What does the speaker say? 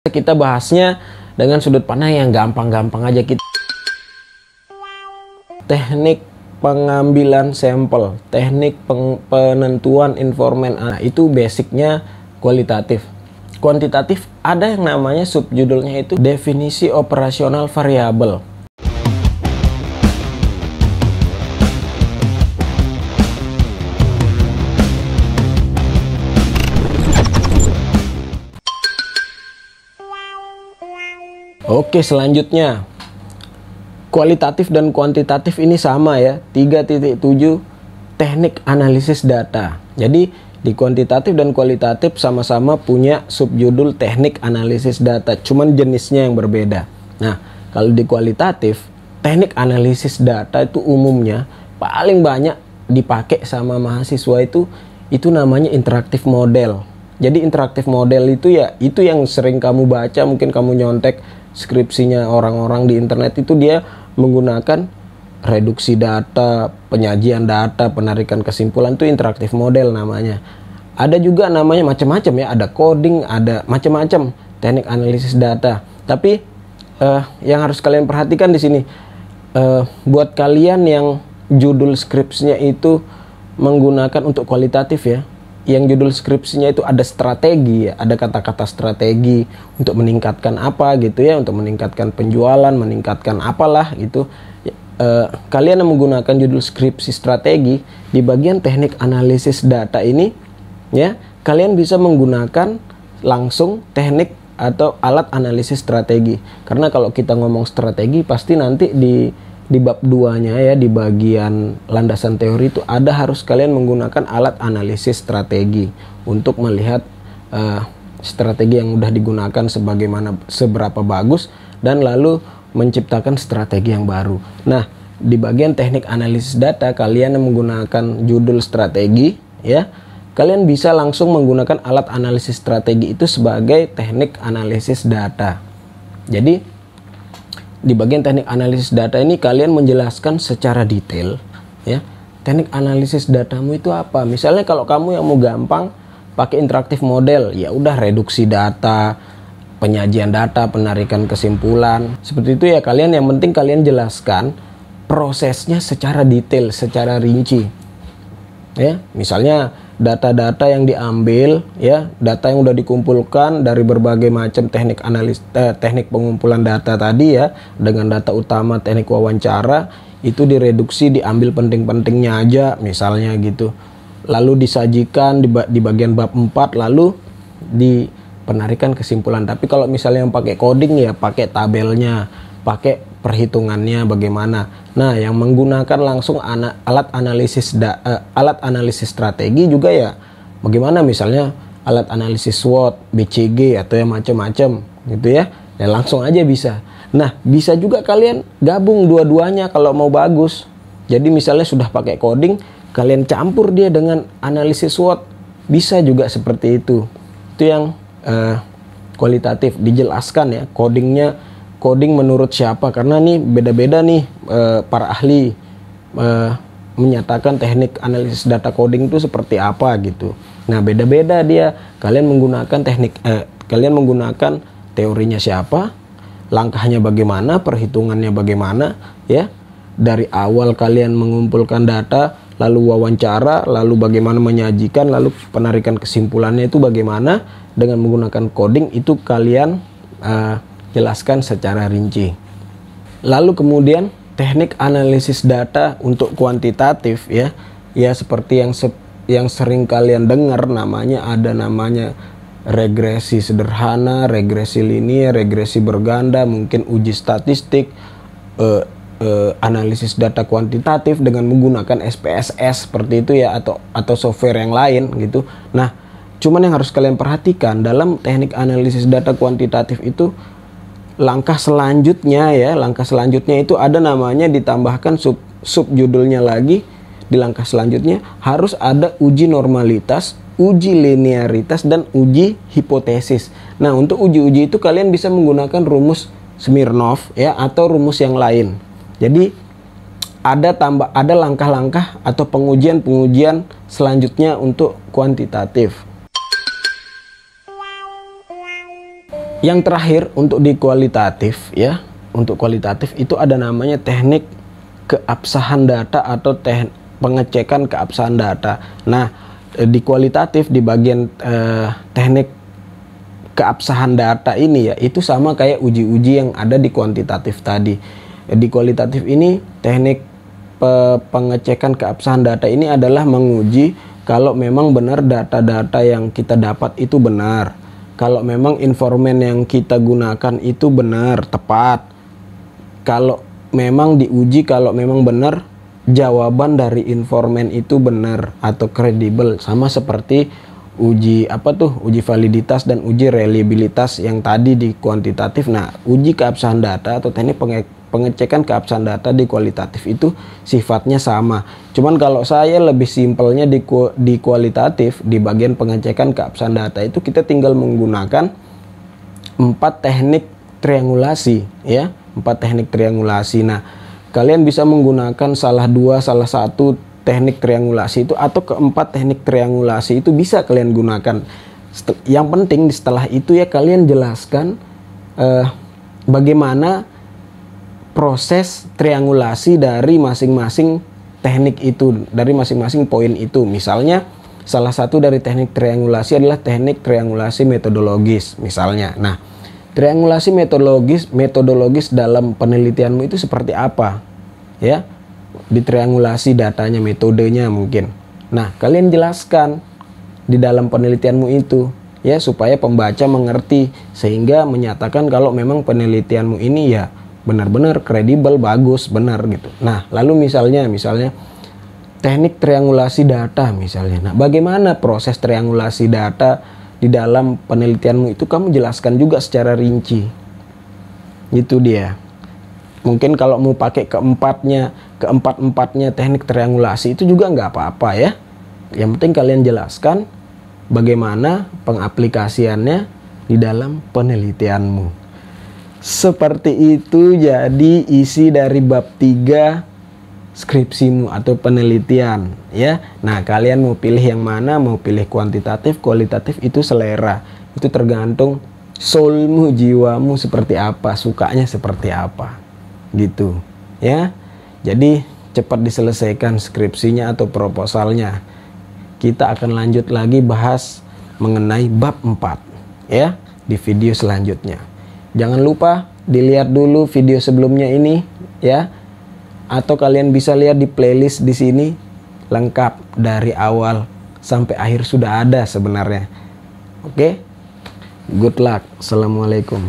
Kita bahasnya dengan sudut pandang yang gampang-gampang aja. Kita teknik pengambilan sampel, teknik penentuan informan. Nah, itu basicnya kualitatif. Kuantitatif ada yang namanya subjudulnya itu definisi operasional variabel. Oke, selanjutnya kualitatif dan kuantitatif ini sama ya. 3.7 teknik analisis data. Jadi di kuantitatif dan kualitatif sama-sama punya subjudul teknik analisis data, cuman jenisnya yang berbeda. Nah, kalau di kualitatif, teknik analisis data itu umumnya paling banyak dipakai sama mahasiswa itu namanya interaktif model. Jadi interaktif model itu ya itu yang sering kamu baca, mungkin kamu nyontek skripsinya orang-orang di internet, itu dia menggunakan reduksi data, penyajian data, penarikan kesimpulan, itu interaktif model namanya. Ada juga namanya macam-macam ya, ada coding, ada macam-macam teknik analisis data. Tapi yang harus kalian perhatikan di sini, buat kalian yang judul skripsinya itu menggunakan untuk kualitatif ya, yang judul skripsinya itu ada strategi ya, ada kata-kata strategi untuk meningkatkan apa gitu ya, untuk meningkatkan penjualan, meningkatkan apalah gitu. Kalian yang menggunakan judul skripsi strategi, di bagian teknik analisis data ini ya, kalian bisa menggunakan langsung teknik atau alat analisis strategi. Karena kalau kita ngomong strategi pasti nanti di bab 2-nya ya, di bagian landasan teori itu ada harus kalian menggunakan alat analisis strategi untuk melihat strategi yang udah digunakan sebagaimana, seberapa bagus, dan lalu menciptakan strategi yang baru. Nah, di bagian teknik analisis data, kalian yang menggunakan judul strategi ya, kalian bisa langsung menggunakan alat analisis strategi itu sebagai teknik analisis data. Jadi di bagian teknik analisis data ini kalian menjelaskan secara detail ya, teknik analisis datamu itu apa. Misalnya kalau kamu yang mau gampang pakai interaktif model, ya udah reduksi data, penyajian data, penarikan kesimpulan. Seperti itu ya, kalian yang penting kalian jelaskan prosesnya secara detail, secara rinci. Ya, misalnya data-data yang diambil ya, data yang udah dikumpulkan dari berbagai macam teknik teknik pengumpulan data tadi ya, dengan data utama teknik wawancara itu direduksi, diambil penting-pentingnya aja misalnya gitu, lalu disajikan di bagian bab 4, lalu di penarikan kesimpulan. Tapi kalau misalnya yang pakai coding ya pakai tabelnya, pakai perhitungannya bagaimana. Nah, yang menggunakan langsung alat analisis strategi juga ya bagaimana, misalnya alat analisis SWOT, BCG atau yang macam-macam gitu ya. Dan langsung aja bisa. Nah, bisa juga kalian gabung dua-duanya kalau mau bagus. Jadi misalnya sudah pakai coding, kalian campur dia dengan analisis SWOT, bisa juga seperti itu. Itu yang kualitatif, dijelaskan ya coding menurut siapa, karena nih beda-beda nih para ahli menyatakan teknik analisis data coding itu seperti apa gitu. Nah, beda-beda dia. Kalian menggunakan teorinya siapa, langkahnya bagaimana, perhitungannya bagaimana ya. Dari awal kalian mengumpulkan data, lalu wawancara, lalu bagaimana menyajikan, lalu penarikan kesimpulannya itu bagaimana dengan menggunakan coding, itu kalian jelaskan secara rinci. Lalu kemudian teknik analisis data untuk kuantitatif ya, seperti yang sering kalian dengar namanya, ada namanya regresi sederhana, regresi linear, regresi berganda, mungkin uji statistik, analisis data kuantitatif dengan menggunakan SPSS seperti itu ya, atau software yang lain gitu. Nah, cuman yang harus kalian perhatikan dalam teknik analisis data kuantitatif itu, langkah selanjutnya itu ada namanya, ditambahkan subjudulnya lagi. Di langkah selanjutnya harus ada uji normalitas, uji linearitas, dan uji hipotesis. Nah, untuk uji-uji itu kalian bisa menggunakan rumus Smirnov ya, atau rumus yang lain. Jadi ada langkah-langkah atau pengujian selanjutnya untuk kuantitatif. Yang terakhir untuk di kualitatif ya, untuk kualitatif itu ada namanya teknik keabsahan data atau pengecekan keabsahan data. Nah, di kualitatif di bagian teknik keabsahan data ini ya, itu sama kayak uji-uji yang ada di kuantitatif tadi. Di kualitatif ini teknik pengecekan keabsahan data ini adalah menguji kalau memang benar data-data yang kita dapat itu benar. Kalau memang informan yang kita gunakan itu benar, tepat. Kalau memang diuji kalau memang benar jawaban dari informan itu benar atau kredibel, sama seperti uji uji validitas dan uji reliabilitas yang tadi di kuantitatif. Nah, uji keabsahan data atau teknik pengecekan keabsahan data di kualitatif itu sifatnya sama. Cuman kalau saya lebih simpelnya di kualitatif, di bagian pengecekan keabsahan data itu kita tinggal menggunakan 4 teknik triangulasi ya, 4 teknik triangulasi. Nah, kalian bisa menggunakan salah 2, salah 1 teknik triangulasi itu, atau keempat teknik triangulasi itu bisa kalian gunakan. Yang penting setelah itu ya kalian jelaskan bagaimana proses triangulasi dari masing-masing teknik itu, dari masing-masing poin itu. Misalnya salah satu dari teknik triangulasi adalah teknik triangulasi metodologis misalnya. Nah, triangulasi metodologis dalam penelitianmu itu seperti apa ya? Di triangulasi datanya, metodenya mungkin. Nah, kalian jelaskan di dalam penelitianmu itu ya, supaya pembaca mengerti, sehingga menyatakan kalau memang penelitianmu ini ya benar-benar kredibel, bagus, benar gitu. Nah, lalu misalnya teknik triangulasi data misalnya. Nah, bagaimana proses triangulasi data di dalam penelitianmu itu kamu jelaskan juga secara rinci. Itu dia. Mungkin kalau mau pakai keempat-empatnya teknik triangulasi itu juga nggak apa-apa ya. Yang penting kalian jelaskan bagaimana pengaplikasiannya di dalam penelitianmu. Seperti itu jadi isi dari bab 3 skripsimu atau penelitian ya. Nah, kalian mau pilih yang mana, mau pilih kuantitatif, kualitatif, itu selera. Itu tergantung soulmu, jiwamu seperti apa, sukanya seperti apa. Gitu ya. Jadi cepat diselesaikan skripsinya atau proposalnya. Kita akan lanjut lagi bahas mengenai bab 4 ya di video selanjutnya. Jangan lupa dilihat dulu video sebelumnya ini ya, atau kalian bisa lihat di playlist di sini lengkap dari awal sampai akhir sudah ada sebenarnya. Oke? Good luck. Assalamualaikum.